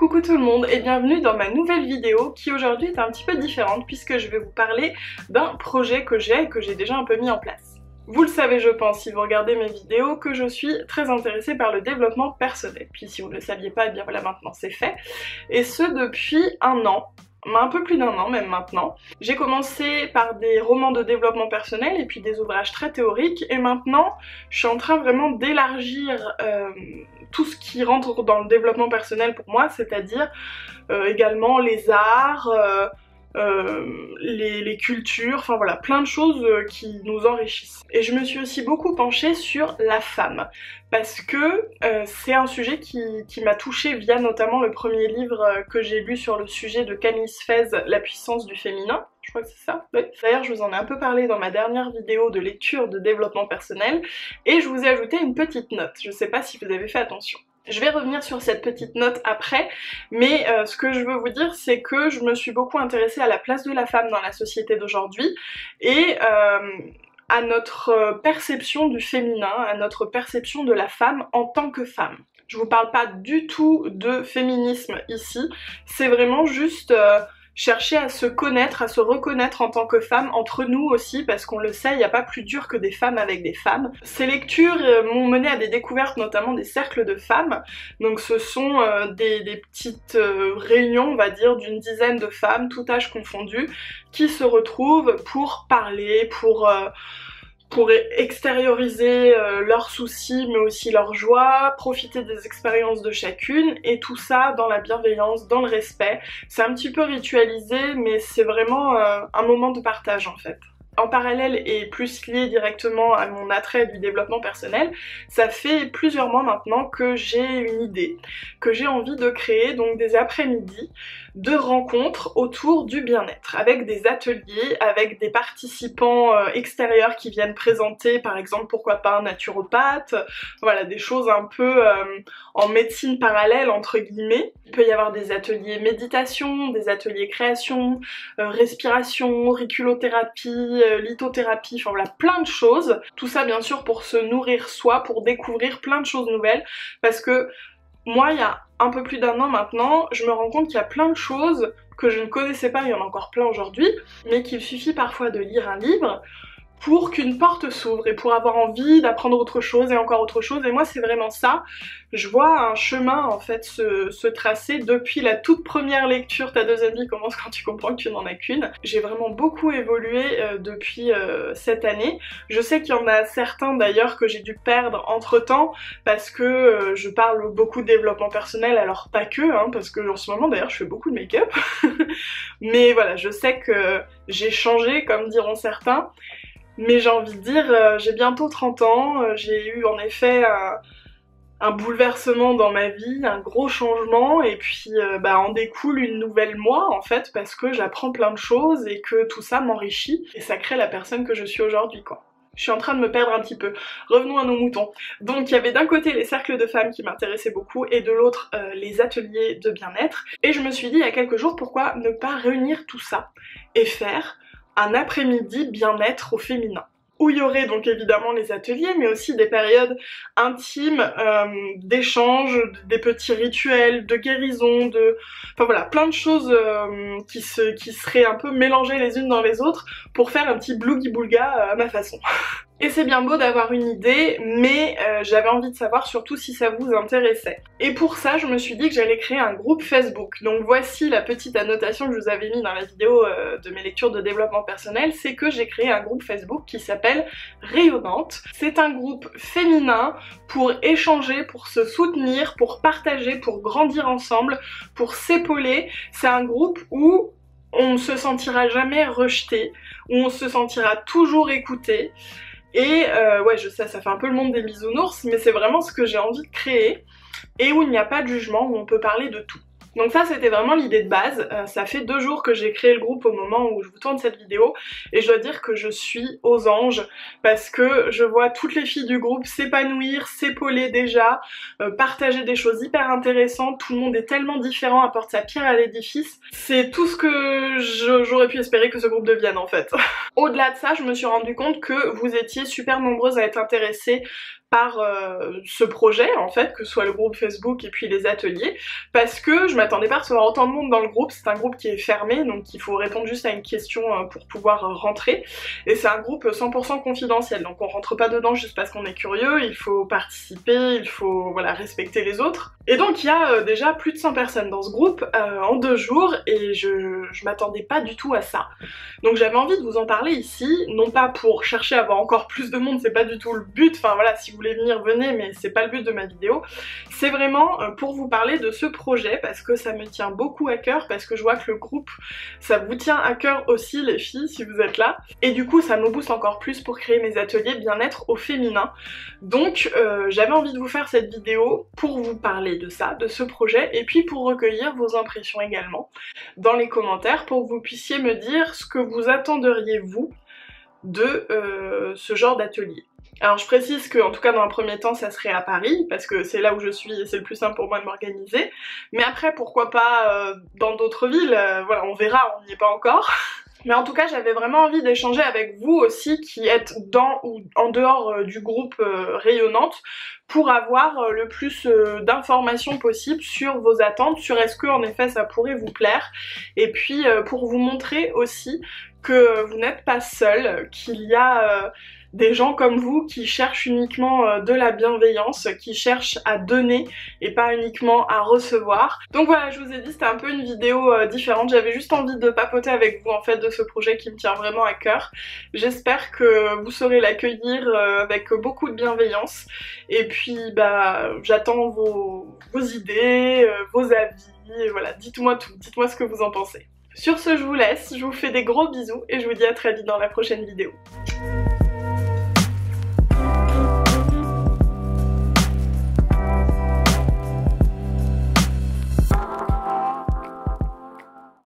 Coucou tout le monde et bienvenue dans ma nouvelle vidéo qui aujourd'hui est un petit peu différente puisque je vais vous parler d'un projet que j'ai et que j'ai déjà un peu mis en place. Vous le savez je pense si vous regardez mes vidéos que je suis très intéressée par le développement personnel. Puis si vous ne le saviez pas, et bien voilà maintenant c'est fait. Et ce depuis un an. Un peu plus d'un an même maintenant. J'ai commencé par des romans de développement personnel et puis des ouvrages très théoriques et maintenant je suis en train vraiment d'élargir tout ce qui rentre dans le développement personnel pour moi, c'est-à-dire également les arts, les cultures, enfin voilà, plein de choses qui nous enrichissent. Et je me suis aussi beaucoup penchée sur la femme, parce que c'est un sujet qui m'a touchée via notamment le premier livre que j'ai lu sur le sujet de Camille Sfez, La puissance du féminin. Je crois que c'est ça. Oui. D'ailleurs, je vous en ai un peu parlé dans ma dernière vidéo de lecture de développement personnel, et je vous ai ajouté une petite note, je sais pas si vous avez fait attention. Je vais revenir sur cette petite note après, mais ce que je veux vous dire c'est que je me suis beaucoup intéressée à la place de la femme dans la société d'aujourd'hui et à notre perception du féminin, à notre perception de la femme en tant que femme. Je vous parle pas du tout de féminisme ici, c'est vraiment juste chercher à se connaître, à se reconnaître en tant que femme, entre nous aussi, parce qu'on le sait, il n'y a pas plus dur que des femmes avec des femmes. Ces lectures m'ont mené à des découvertes, notamment des cercles de femmes. Donc ce sont des petites réunions, on va dire, d'une dizaine de femmes, tout âge confondu, qui se retrouvent pour parler, pour extérioriser leurs soucis mais aussi leurs joies, profiter des expériences de chacune et tout ça dans la bienveillance, dans le respect. C'est un petit peu ritualisé mais c'est vraiment un moment de partage en fait. En parallèle et plus lié directement à mon attrait du développement personnel, ça fait plusieurs mois maintenant que j'ai une idée, que j'ai envie de créer donc des après-midi de rencontres autour du bien-être, avec des ateliers, avec des participants extérieurs qui viennent présenter par exemple pourquoi pas un naturopathe, voilà des choses un peu en médecine parallèle entre guillemets. Il peut y avoir des ateliers méditation, des ateliers création, respiration, auriculothérapie, lithothérapie, enfin voilà plein de choses. Tout ça bien sûr pour se nourrir soi, pour découvrir plein de choses nouvelles parce que moi il y a un peu plus d'un an maintenant, je me rends compte qu'il y a plein de choses que je ne connaissais pas, il y en a encore plein aujourd'hui, mais qu'il suffit parfois de lire un livre pour qu'une porte s'ouvre et pour avoir envie d'apprendre autre chose et encore autre chose. Et moi c'est vraiment ça, je vois un chemin en fait se tracer depuis la toute première lecture Ta deuxième vie commence quand tu comprends que tu n'en as qu'une. J'ai vraiment beaucoup évolué depuis cette année. Je sais qu'il y en a certains d'ailleurs que j'ai dû perdre entre temps parce que je parle beaucoup de développement personnel, alors pas que, hein, parce que en ce moment d'ailleurs je fais beaucoup de make-up. Mais voilà, je sais que j'ai changé comme diront certains. Mais j'ai envie de dire, j'ai bientôt 30 ans, j'ai eu en effet un bouleversement dans ma vie, un gros changement, et puis en découle une nouvelle moi en fait, parce que j'apprends plein de choses et que tout ça m'enrichit, et ça crée la personne que je suis aujourd'hui quoi. Je suis en train de me perdre un petit peu. Revenons à nos moutons. Donc il y avait d'un côté les cercles de femmes qui m'intéressaient beaucoup et de l'autre les ateliers de bien-être. Et je me suis dit il y a quelques jours pourquoi ne pas réunir tout ça et faire un après-midi bien-être au féminin. Où il y aurait donc évidemment les ateliers, mais aussi des périodes intimes, d'échanges, des petits rituels, de guérison, enfin voilà, plein de choses qui seraient un peu mélangées les unes dans les autres pour faire un petit blougi-boulga à ma façon. Et c'est bien beau d'avoir une idée, mais j'avais envie de savoir surtout si ça vous intéressait. Et pour ça, je me suis dit que j'allais créer un groupe Facebook. Donc voici la petite annotation que je vous avais mis dans la vidéo de mes lectures de développement personnel, c'est que j'ai créé un groupe Facebook qui s'appelle Rayonnante. C'est un groupe féminin pour échanger, pour se soutenir, pour partager, pour grandir ensemble, pour s'épauler. C'est un groupe où on ne se sentira jamais rejeté, où on se sentira toujours écouté. Et ouais je sais ça fait un peu le monde des bisounours mais c'est vraiment ce que j'ai envie de créer et où il n'y a pas de jugement, où on peut parler de tout. Donc ça c'était vraiment l'idée de base, ça fait 2 jours que j'ai créé le groupe au moment où je vous tourne cette vidéo et je dois dire que je suis aux anges parce que je vois toutes les filles du groupe s'épanouir, s'épauler déjà, partager des choses hyper intéressantes, tout le monde est tellement différent, apporte sa pierre à l'édifice. C'est tout ce que j'aurais pu espérer que ce groupe devienne en fait. Au-delà de ça, je me suis rendu compte que vous étiez super nombreuses à être intéressées par ce projet en fait, que ce soit le groupe Facebook et puis les ateliers, parce que je m'attendais pas à recevoir autant de monde dans le groupe. C'est un groupe qui est fermé, donc il faut répondre juste à une question pour pouvoir rentrer, et c'est un groupe 100% confidentiel, donc on rentre pas dedans juste parce qu'on est curieux, il faut participer, il faut voilà, respecter les autres. Et donc il y a déjà plus de 100 personnes dans ce groupe en 2 jours, et je m'attendais pas du tout à ça. Donc j'avais envie de vous en parler ici, non pas pour chercher à avoir encore plus de monde, c'est pas du tout le but, enfin voilà, si vous voulez venir, venez, mais c'est pas le but de ma vidéo. C'est vraiment pour vous parler de ce projet, parce que ça me tient beaucoup à cœur, parce que je vois que le groupe, ça vous tient à cœur aussi les filles, si vous êtes là, et du coup ça me booste encore plus pour créer mes ateliers bien-être au féminin. Donc j'avais envie de vous faire cette vidéo pour vous parler de ça, de ce projet, et puis pour recueillir vos impressions également dans les commentaires, pour que vous puissiez me dire ce que vous attenderiez vous de ce genre d'atelier. Alors je précise que en tout cas dans un premier temps ça serait à Paris, parce que c'est là où je suis et c'est le plus simple pour moi de m'organiser, mais après pourquoi pas dans d'autres villes, voilà, on verra, on n'y est pas encore. Mais en tout cas j'avais vraiment envie d'échanger avec vous aussi qui êtes dans ou en dehors du groupe Rayonnante, pour avoir le plus d'informations possibles sur vos attentes, sur est-ce que en effet ça pourrait vous plaire, et puis pour vous montrer aussi que vous n'êtes pas seul, qu'il y a des gens comme vous qui cherchent uniquement de la bienveillance, qui cherchent à donner et pas uniquement à recevoir. Donc voilà, je vous ai dit, c'était un peu une vidéo différente, j'avais juste envie de papoter avec vous en fait de ce projet qui me tient vraiment à cœur. J'espère que vous saurez l'accueillir avec beaucoup de bienveillance, et puis bah j'attends vos idées, vos avis, et voilà, dites-moi tout, dites-moi ce que vous en pensez. Sur ce, je vous laisse, je vous fais des gros bisous et je vous dis à très vite dans la prochaine vidéo.